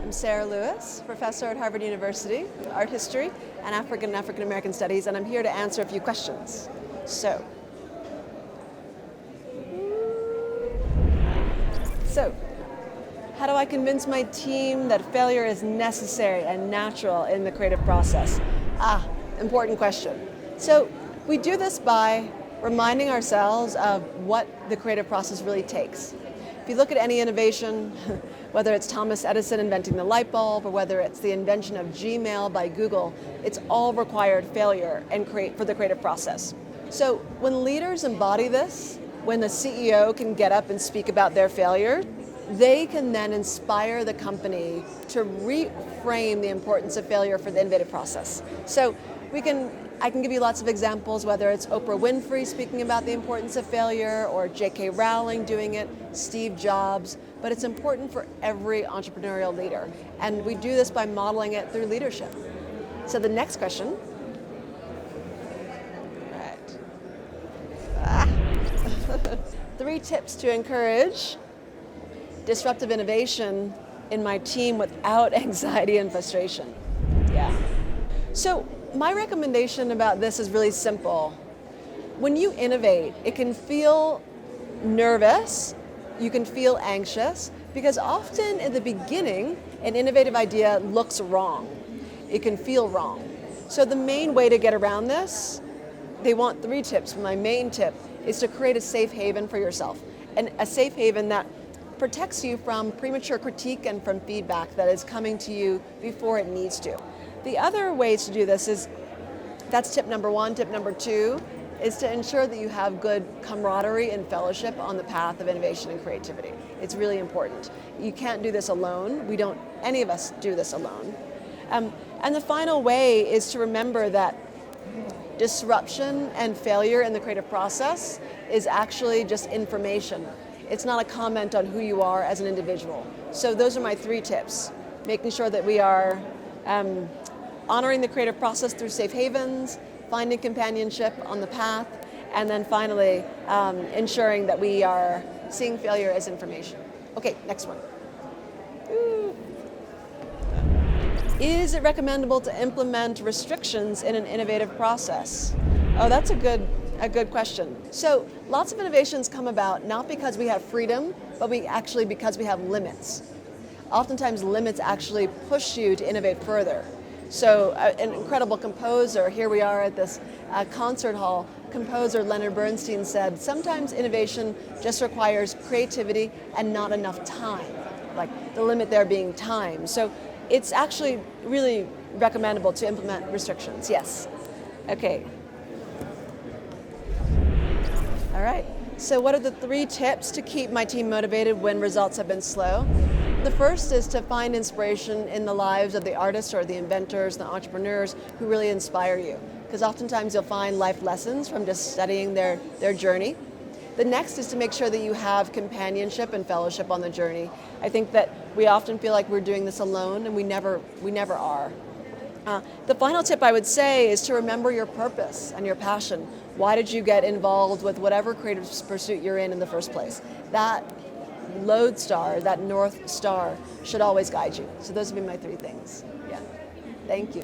I'm Sarah Lewis, professor at Harvard University, art history and African American studies, and I'm here to answer a few questions. So, how do I convince my team that failure is necessary and natural in the creative process? Important question. So, we do this by reminding ourselves of what the creative process really takes. If you look at any innovation, whether it's Thomas Edison inventing the light bulb or whether it's the invention of Gmail by Google, it's all required failure for the creative process. So when leaders embody this, when the CEO can get up and speak about their failure, they can then inspire the company to reframe the importance of failure for the innovative process. So I can give you lots of examples, whether it's Oprah Winfrey speaking about the importance of failure, or J.K. Rowling doing it, Steve Jobs, but it's important for every entrepreneurial leader. And we do this by modeling it through leadership. So the next question. Right. 3 tips to encourage disruptive innovation in my team without anxiety and frustration. Yeah. So my recommendation about this is really simple. When you innovate, it can feel nervous, you can feel anxious, because often in the beginning, an innovative idea looks wrong. It can feel wrong. So the main way to get around this, they want 3 tips. My main tip is to create a safe haven for yourself, and a safe haven that protects you from premature critique and from feedback that is coming to you before it needs to. The other ways to do this that's tip number 1. Tip number 2 is to ensure that you have good camaraderie and fellowship on the path of innovation and creativity. It's really important. You can't do this alone. Any of us do this alone. And the final way is to remember that disruption and failure in the creative process is actually just information. It's not a comment on who you are as an individual. So those are my 3 tips. Making sure that we are honoring the creative process through safe havens, finding companionship on the path, and then finally ensuring that we are seeing failure as information. Okay, next one. Is it recommendable to implement restrictions in an innovative process? Oh, that's a good question. So lots of innovations come about not because we have freedom, but because we have limits. Oftentimes limits actually push you to innovate further. So an incredible composer, here we are at this concert hall, composer Leonard Bernstein said, sometimes innovation just requires creativity and not enough time, like the limit there being time. So it's actually really recommendable to implement restrictions, yes. Okay. All right, so what are the 3 tips to keep my team motivated when results have been slow? The first is to find inspiration in the lives of the artists or the inventors, the entrepreneurs who really inspire you. Because oftentimes you'll find life lessons from just studying their journey. The next is to make sure that you have companionship and fellowship on the journey. I think that we often feel like we're doing this alone, and we never are. The final tip I would say is to remember your purpose and your passion. Why did you get involved with whatever creative pursuit you're in the first place? That lodestar, that North Star, should always guide you. So those would be my 3 things. Yeah. Thank you.